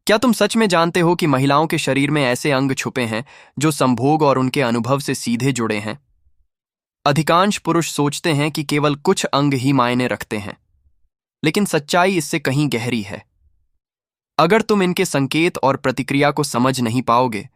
क्या तुम सच में जानते हो कि महिलाओं के शरीर में ऐसे अंग छुपे हैं जो संभोग और उनके अनुभव से सीधे जुड़े हैं? अधिकांश पुरुष सोचते हैं कि केवल कुछ अंग ही मायने रखते हैं, लेकिन सच्चाई इससे कहीं गहरी है। अगर तुम इनके संकेत और प्रतिक्रिया को समझ नहीं पाओगे,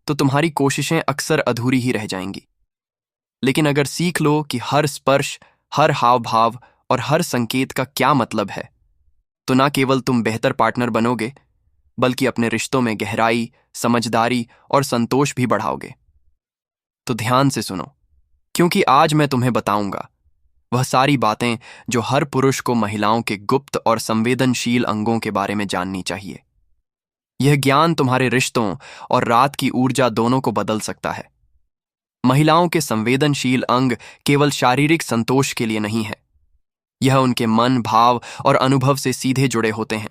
तो तुम्हारी कोशिशें अक्सर अधूरी ही रह जाएंगी। लेकिन अगर सीख लो कि हर स्पर्श, हर हाव भाव और हर संकेत का क्या मतलब है, तो ना केवल तुम बेहतर पार्टनर बनोगे, बल्कि अपने रिश्तों में गहराई, समझदारी और संतोष भी बढ़ाओगे। तो ध्यान से सुनो, क्योंकि आज मैं तुम्हें बताऊंगा वह सारी बातें जो हर पुरुष को महिलाओं के गुप्त और संवेदनशील अंगों के बारे में जाननी चाहिए। यह ज्ञान तुम्हारे रिश्तों और रात की ऊर्जा दोनों को बदल सकता है। महिलाओं के संवेदनशील अंग केवल शारीरिक संतोष के लिए नहीं है, यह उनके मन, भाव और अनुभव से सीधे जुड़े होते हैं।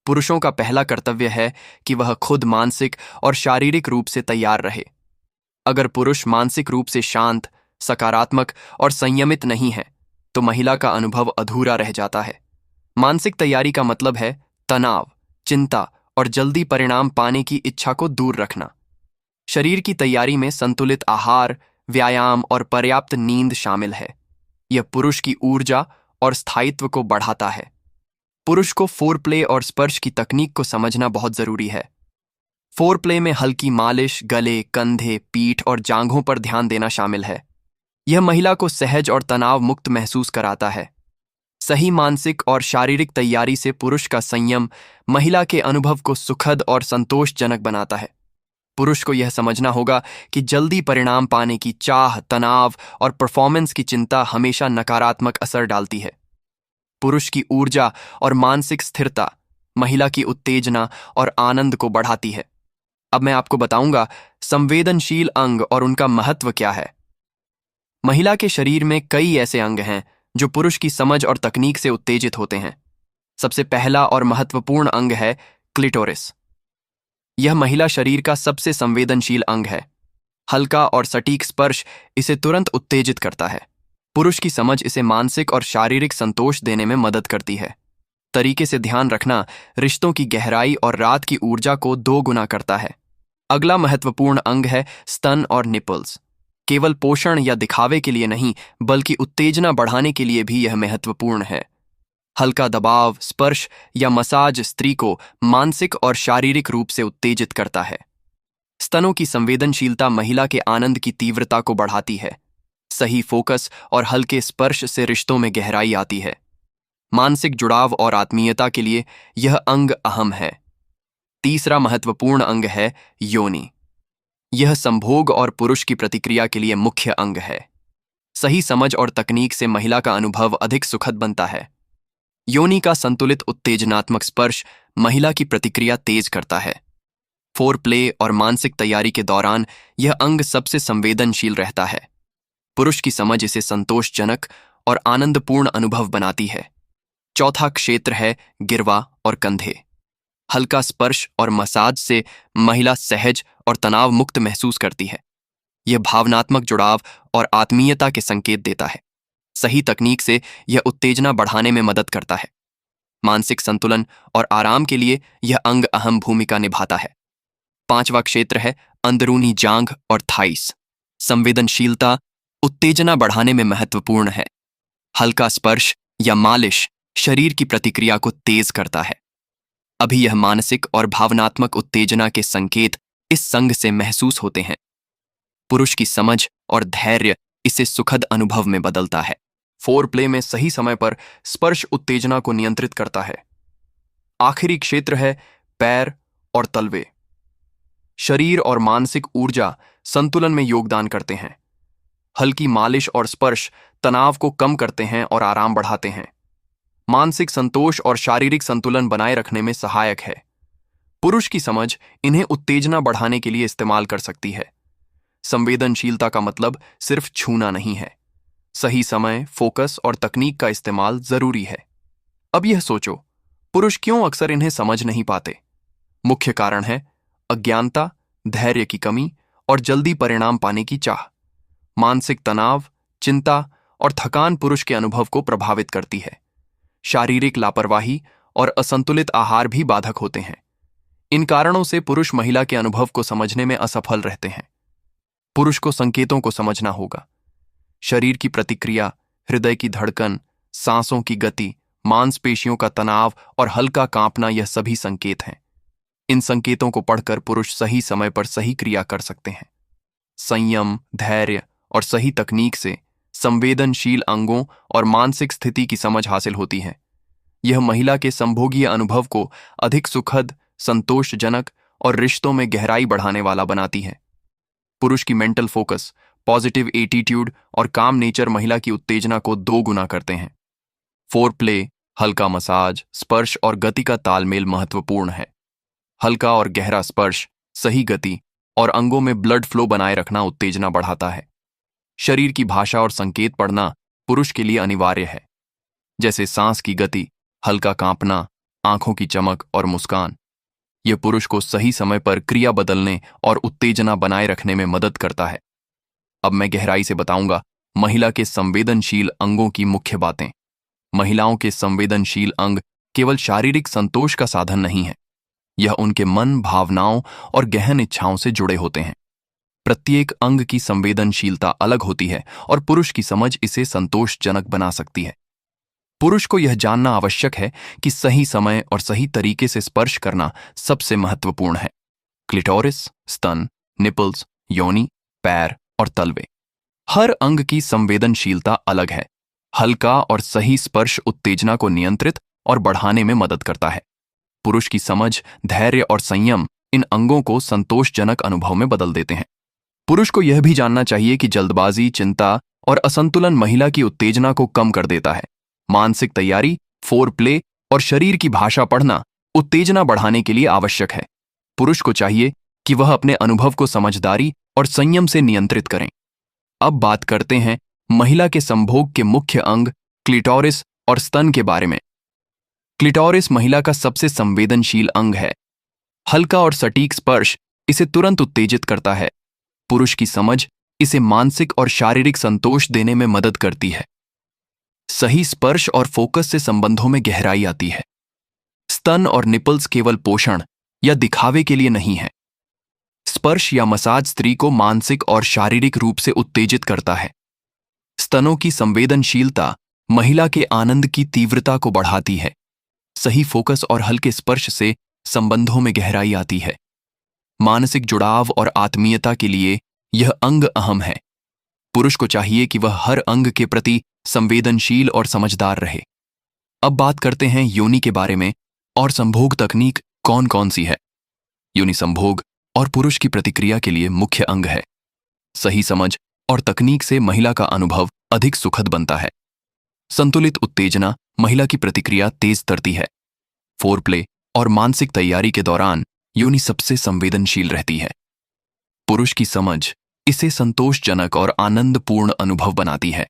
पुरुषों का पहला कर्तव्य है कि वह खुद मानसिक और शारीरिक रूप से तैयार रहे। अगर पुरुष मानसिक रूप से शांत, सकारात्मक और संयमित नहीं है, तो महिला का अनुभव अधूरा रह जाता है। मानसिक तैयारी का मतलब है तनाव, चिंता और जल्दी परिणाम पाने की इच्छा को दूर रखना। शरीर की तैयारी में संतुलित आहार, व्यायाम और पर्याप्त नींद शामिल है। यह पुरुष की ऊर्जा और स्थायित्व को बढ़ाता है। पुरुष को फोरप्ले और स्पर्श की तकनीक को समझना बहुत जरूरी है। फोरप्ले में हल्की मालिश, गले, कंधे, पीठ और जांघों पर ध्यान देना शामिल है। यह महिला को सहज और तनाव मुक्त महसूस कराता है। सही मानसिक और शारीरिक तैयारी से पुरुष का संयम महिला के अनुभव को सुखद और संतोषजनक बनाता है। पुरुष को यह समझना होगा कि जल्दी परिणाम पाने की चाह, तनाव और परफॉर्मेंस की चिंता हमेशा नकारात्मक असर डालती है। पुरुष की ऊर्जा और मानसिक स्थिरता महिला की उत्तेजना और आनंद को बढ़ाती है। अब मैं आपको बताऊंगा संवेदनशील अंग और उनका महत्व क्या है। महिला के शरीर में कई ऐसे अंग हैं जो पुरुष की समझ और तकनीक से उत्तेजित होते हैं। सबसे पहला और महत्वपूर्ण अंग है क्लिटोरिस। यह महिला शरीर का सबसे संवेदनशील अंग है। हल्का और सटीक स्पर्श इसे तुरंत उत्तेजित करता है। पुरुष की समझ इसे मानसिक और शारीरिक संतोष देने में मदद करती है। तरीके से ध्यान रखना रिश्तों की गहराई और रात की ऊर्जा को 2 गुना करता है। अगला महत्वपूर्ण अंग है स्तन और निपल्स। केवल पोषण या दिखावे के लिए नहीं, बल्कि उत्तेजना बढ़ाने के लिए भी यह महत्वपूर्ण है। हल्का दबाव, स्पर्श या मसाज स्त्री को मानसिक और शारीरिक रूप से उत्तेजित करता है। स्तनों की संवेदनशीलता महिला के आनंद की तीव्रता को बढ़ाती है। सही फोकस और हल्के स्पर्श से रिश्तों में गहराई आती है। मानसिक जुड़ाव और आत्मीयता के लिए यह अंग अहम है। तीसरा महत्वपूर्ण अंग है योनि। यह संभोग और पुरुष की प्रतिक्रिया के लिए मुख्य अंग है। सही समझ और तकनीक से महिला का अनुभव अधिक सुखद बनता है। योनि का संतुलित उत्तेजनात्मक स्पर्श महिला की प्रतिक्रिया तेज करता है। फोरप्ले और मानसिक तैयारी के दौरान यह अंग सबसे संवेदनशील रहता है। पुरुष की समझ इसे संतोषजनक और आनंदपूर्ण अनुभव बनाती है। चौथा क्षेत्र है गिरवा और कंधे। हल्का स्पर्श और मसाज से महिला सहज और तनाव मुक्त महसूस करती है। यह भावनात्मक जुड़ाव और आत्मीयता के संकेत देता है। सही तकनीक से यह उत्तेजना बढ़ाने में मदद करता है। मानसिक संतुलन और आराम के लिए यह अंग अहम भूमिका निभाता है। पांचवा क्षेत्र है अंदरूनी जांघ और थाइस। संवेदनशीलता उत्तेजना बढ़ाने में महत्वपूर्ण है। हल्का स्पर्श या मालिश शरीर की प्रतिक्रिया को तेज करता है। अभी यह मानसिक और भावनात्मक उत्तेजना के संकेत इस संग से महसूस होते हैं। पुरुष की समझ और धैर्य इसे सुखद अनुभव में बदलता है। फोरप्ले में सही समय पर स्पर्श उत्तेजना को नियंत्रित करता है। आखिरी क्षेत्र है पैर और तलवे। शरीर और मानसिक ऊर्जा संतुलन में योगदान करते हैं। हल्की मालिश और स्पर्श तनाव को कम करते हैं और आराम बढ़ाते हैं। मानसिक संतोष और शारीरिक संतुलन बनाए रखने में सहायक है। पुरुष की समझ इन्हें उत्तेजना बढ़ाने के लिए इस्तेमाल कर सकती है। संवेदनशीलता का मतलब सिर्फ छूना नहीं है। सही समय, फोकस और तकनीक का इस्तेमाल जरूरी है। अब यह सोचो, पुरुष क्यों अक्सर इन्हें समझ नहीं पाते? मुख्य कारण है अज्ञानता, धैर्य की कमी और जल्दी परिणाम पाने की चाह। मानसिक तनाव, चिंता और थकान पुरुष के अनुभव को प्रभावित करती है। शारीरिक लापरवाही और असंतुलित आहार भी बाधक होते हैं। इन कारणों से पुरुष महिला के अनुभव को समझने में असफल रहते हैं। पुरुष को संकेतों को समझना होगा। शरीर की प्रतिक्रिया, हृदय की धड़कन, सांसों की गति, मांसपेशियों का तनाव और हल्का कांपना, यह सभी संकेत हैं। इन संकेतों को पढ़कर पुरुष सही समय पर सही क्रिया कर सकते हैं। संयम, धैर्य और सही तकनीक से संवेदनशील अंगों और मानसिक स्थिति की समझ हासिल होती है। यह महिला के संभोगीय अनुभव को अधिक सुखद, संतोषजनक और रिश्तों में गहराई बढ़ाने वाला बनाती है। पुरुष की मेंटल फोकस, पॉजिटिव एटीट्यूड और काम नेचर महिला की उत्तेजना को 2 गुना करते हैं। फोर प्ले, हल्का मसाज, स्पर्श और गति का तालमेल महत्वपूर्ण है। हल्का और गहरा स्पर्श, सही गति और अंगों में ब्लड फ्लो बनाए रखना उत्तेजना बढ़ाता है। शरीर की भाषा और संकेत पढ़ना पुरुष के लिए अनिवार्य है, जैसे सांस की गति, हल्का कांपना, आंखों की चमक और मुस्कान। यह पुरुष को सही समय पर क्रिया बदलने और उत्तेजना बनाए रखने में मदद करता है। अब मैं गहराई से बताऊंगा महिला के संवेदनशील अंगों की मुख्य बातें। महिलाओं के संवेदनशील अंग केवल शारीरिक संतोष का साधन नहीं है, यह उनके मन, भावनाओं और गहन इच्छाओं से जुड़े होते हैं। प्रत्येक अंग की संवेदनशीलता अलग होती है और पुरुष की समझ इसे संतोषजनक बना सकती है। पुरुष को यह जानना आवश्यक है कि सही समय और सही तरीके से स्पर्श करना सबसे महत्वपूर्ण है। क्लिटोरिस, स्तन, निपल्स, योनि, पैर और तलवे, हर अंग की संवेदनशीलता अलग है। हल्का और सही स्पर्श उत्तेजना को नियंत्रित और बढ़ाने में मदद करता है। पुरुष की समझ, धैर्य और संयम इन अंगों को संतोषजनक अनुभव में बदल देते हैं। पुरुष को यह भी जानना चाहिए कि जल्दबाजी, चिंता और असंतुलन महिला की उत्तेजना को कम कर देता है। मानसिक तैयारी, फोर प्ले और शरीर की भाषा पढ़ना उत्तेजना बढ़ाने के लिए आवश्यक है। पुरुष को चाहिए कि वह अपने अनुभव को समझदारी और संयम से नियंत्रित करें। अब बात करते हैं महिला के संभोग के मुख्य अंग क्लिटोरिस और स्तन के बारे में। क्लिटोरिस महिला का सबसे संवेदनशील अंग है। हल्का और सटीक स्पर्श इसे तुरंत उत्तेजित करता है। पुरुष की समझ इसे मानसिक और शारीरिक संतोष देने में मदद करती है। सही स्पर्श और फोकस से संबंधों में गहराई आती है। स्तन और निपल्स केवल पोषण या दिखावे के लिए नहीं है। स्पर्श या मसाज स्त्री को मानसिक और शारीरिक रूप से उत्तेजित करता है। स्तनों की संवेदनशीलता महिला के आनंद की तीव्रता को बढ़ाती है। सही फोकस और हल्के स्पर्श से संबंधों में गहराई आती है। मानसिक जुड़ाव और आत्मीयता के लिए यह अंग अहम है। पुरुष को चाहिए कि वह हर अंग के प्रति संवेदनशील और समझदार रहे। अब बात करते हैं योनि के बारे में और संभोग तकनीक कौन कौन सी है। योनि संभोग और पुरुष की प्रतिक्रिया के लिए मुख्य अंग है। सही समझ और तकनीक से महिला का अनुभव अधिक सुखद बनता है। संतुलित उत्तेजना महिला की प्रतिक्रिया तेज करती है। फोर प्ले और मानसिक तैयारी के दौरान योनि सबसे संवेदनशील रहती है। पुरुष की समझ इसे संतोषजनक और आनंदपूर्ण अनुभव बनाती है।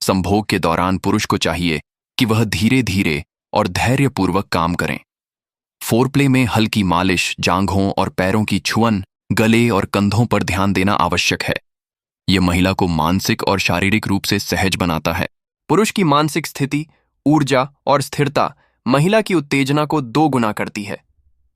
संभोग के दौरान पुरुष को चाहिए कि वह धीरे धीरे और धैर्यपूर्वक काम करें। फोर प्ले में हल्की मालिश, जांघों और पैरों की छुअन, गले और कंधों पर ध्यान देना आवश्यक है। यह महिला को मानसिक और शारीरिक रूप से सहज बनाता है। पुरुष की मानसिक स्थिति, ऊर्जा और स्थिरता महिला की उत्तेजना को 2 गुना करती है।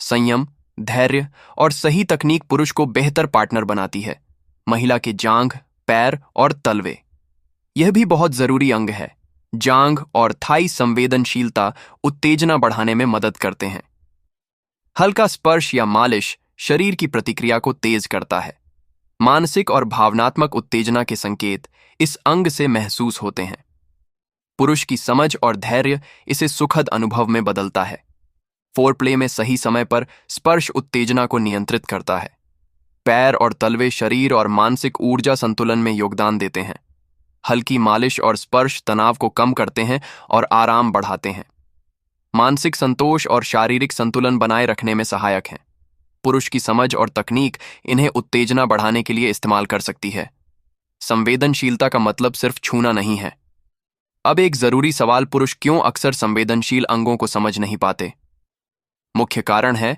संयम, धैर्य और सही तकनीक पुरुष को बेहतर पार्टनर बनाती है। महिला के जांघ, पैर और तलवे, यह भी बहुत जरूरी अंग है। जांघ और थाई संवेदनशीलता उत्तेजना बढ़ाने में मदद करते हैं। हल्का स्पर्श या मालिश शरीर की प्रतिक्रिया को तेज करता है। मानसिक और भावनात्मक उत्तेजना के संकेत इस अंग से महसूस होते हैं। पुरुष की समझ और धैर्य इसे सुखद अनुभव में बदलता है। फोर प्ले में सही समय पर स्पर्श उत्तेजना को नियंत्रित करता है। पैर और तलवे शरीर और मानसिक ऊर्जा संतुलन में योगदान देते हैं। हल्की मालिश और स्पर्श तनाव को कम करते हैं और आराम बढ़ाते हैं। मानसिक संतोष और शारीरिक संतुलन बनाए रखने में सहायक हैं। पुरुष की समझ और तकनीक इन्हें उत्तेजना बढ़ाने के लिए इस्तेमाल कर सकती है। संवेदनशीलता का मतलब सिर्फ छूना नहीं है। अब एक जरूरी सवाल, पुरुष क्यों अक्सर संवेदनशील अंगों को समझ नहीं पाते? मुख्य कारण है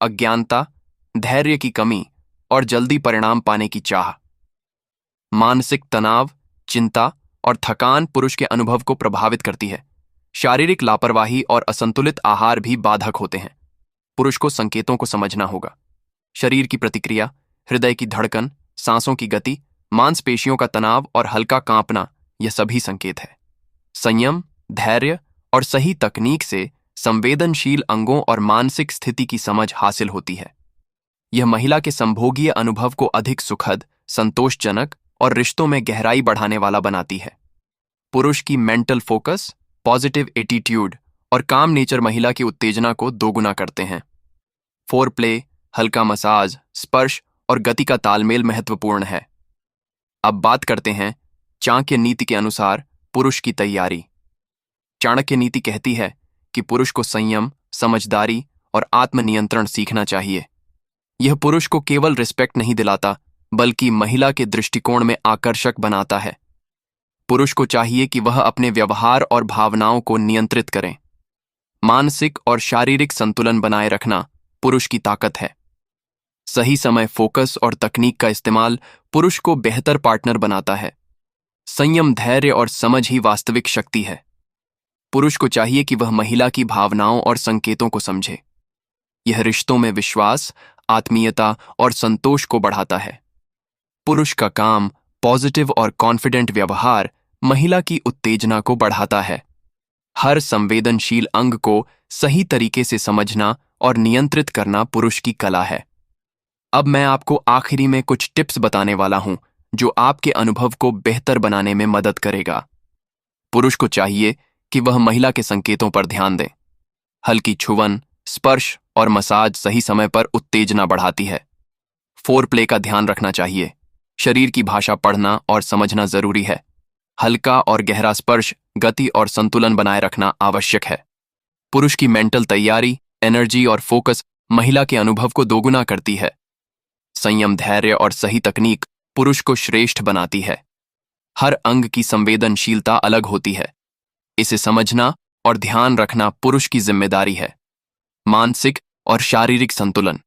अज्ञानता, धैर्य की कमी और जल्दी परिणाम पाने की चाह। मानसिक तनाव, चिंता और थकान पुरुष के अनुभव को प्रभावित करती है। शारीरिक लापरवाही और असंतुलित आहार भी बाधक होते हैं। पुरुष को संकेतों को समझना होगा। शरीर की प्रतिक्रिया, हृदय की धड़कन, सांसों की गति, मांसपेशियों का तनाव और हल्का कांपना, यह सभी संकेत है। संयम, धैर्य और सही तकनीक से संवेदनशील अंगों और मानसिक स्थिति की समझ हासिल होती है। यह महिला के संभोगीय अनुभव को अधिक सुखद, संतोषजनक और रिश्तों में गहराई बढ़ाने वाला बनाती है। पुरुष की मेंटल फोकस, पॉजिटिव एटीट्यूड और काम नेचर महिला की उत्तेजना को दोगुना करते हैं। फोर प्ले, हल्का मसाज, स्पर्श और गति का तालमेल महत्वपूर्ण है। अब बात करते हैं चाणक्य नीति के अनुसार पुरुष की तैयारी। चाणक्य नीति कहती है कि पुरुष को संयम, समझदारी और आत्मनियंत्रण सीखना चाहिए। यह पुरुष को केवल रिस्पेक्ट नहीं दिलाता, बल्कि महिला के दृष्टिकोण में आकर्षक बनाता है। पुरुष को चाहिए कि वह अपने व्यवहार और भावनाओं को नियंत्रित करें। मानसिक और शारीरिक संतुलन बनाए रखना पुरुष की ताकत है। सही समय, फोकस और तकनीक का इस्तेमाल पुरुष को बेहतर पार्टनर बनाता है। संयम, धैर्य और समझ ही वास्तविक शक्ति है। पुरुष को चाहिए कि वह महिला की भावनाओं और संकेतों को समझे। यह रिश्तों में विश्वास, आत्मीयता और संतोष को बढ़ाता है। पुरुष का काम, पॉजिटिव और कॉन्फिडेंट व्यवहार महिला की उत्तेजना को बढ़ाता है। हर संवेदनशील अंग को सही तरीके से समझना और नियंत्रित करना पुरुष की कला है। अब मैं आपको आखिरी में कुछ टिप्स बताने वाला हूं जो आपके अनुभव को बेहतर बनाने में मदद करेगा। पुरुष को चाहिए कि वह महिला के संकेतों पर ध्यान दें। हल्की छुवन, स्पर्श और मसाज सही समय पर उत्तेजना बढ़ाती है। फोर प्ले का ध्यान रखना चाहिए। शरीर की भाषा पढ़ना और समझना जरूरी है। हल्का और गहरा स्पर्श, गति और संतुलन बनाए रखना आवश्यक है। पुरुष की मेंटल तैयारी, एनर्जी और फोकस महिला के अनुभव को दोगुना करती है। संयम, धैर्य और सही तकनीक पुरुष को श्रेष्ठ बनाती है। हर अंग की संवेदनशीलता अलग होती है। इसे समझना और ध्यान रखना पुरुष की जिम्मेदारी है। मानसिक और शारीरिक संतुलन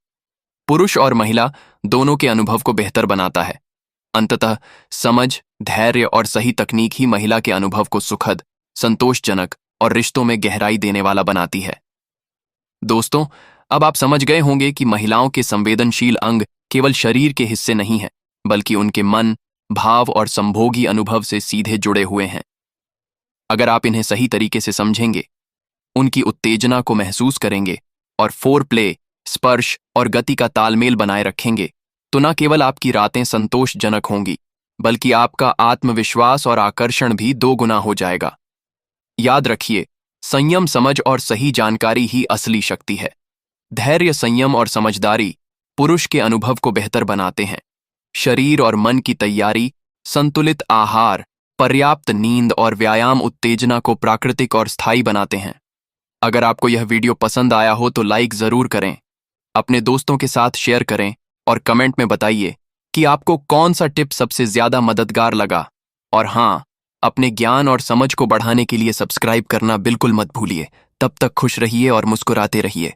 पुरुष और महिला दोनों के अनुभव को बेहतर बनाता है। अंततः समझ, धैर्य और सही तकनीक ही महिला के अनुभव को सुखद, संतोषजनक और रिश्तों में गहराई देने वाला बनाती है। दोस्तों, अब आप समझ गए होंगे कि महिलाओं के संवेदनशील अंग केवल शरीर के हिस्से नहीं हैं, बल्कि उनके मन, भाव और संभोगी अनुभव से सीधे जुड़े हुए हैं। अगर आप इन्हें सही तरीके से समझेंगे, उनकी उत्तेजना को महसूस करेंगे और फोर प्ले, स्पर्श और गति का तालमेल बनाए रखेंगे, तो न केवल आपकी रातें संतोषजनक होंगी, बल्कि आपका आत्मविश्वास और आकर्षण भी दोगुना हो जाएगा। याद रखिए, संयम, समझ और सही जानकारी ही असली शक्ति है। धैर्य, संयम और समझदारी पुरुष के अनुभव को बेहतर बनाते हैं। शरीर और मन की तैयारी, संतुलित आहार, पर्याप्त नींद और व्यायाम उत्तेजना को प्राकृतिक और स्थायी बनाते हैं। अगर आपको यह वीडियो पसंद आया हो तो लाइक जरूर करें, अपने दोस्तों के साथ शेयर करें और कमेंट में बताइए कि आपको कौन सा टिप सबसे ज्यादा मददगार लगा। और हाँ, अपने ज्ञान और समझ को बढ़ाने के लिए सब्सक्राइब करना बिल्कुल मत भूलिए। तब तक खुश रहिए और मुस्कुराते रहिए।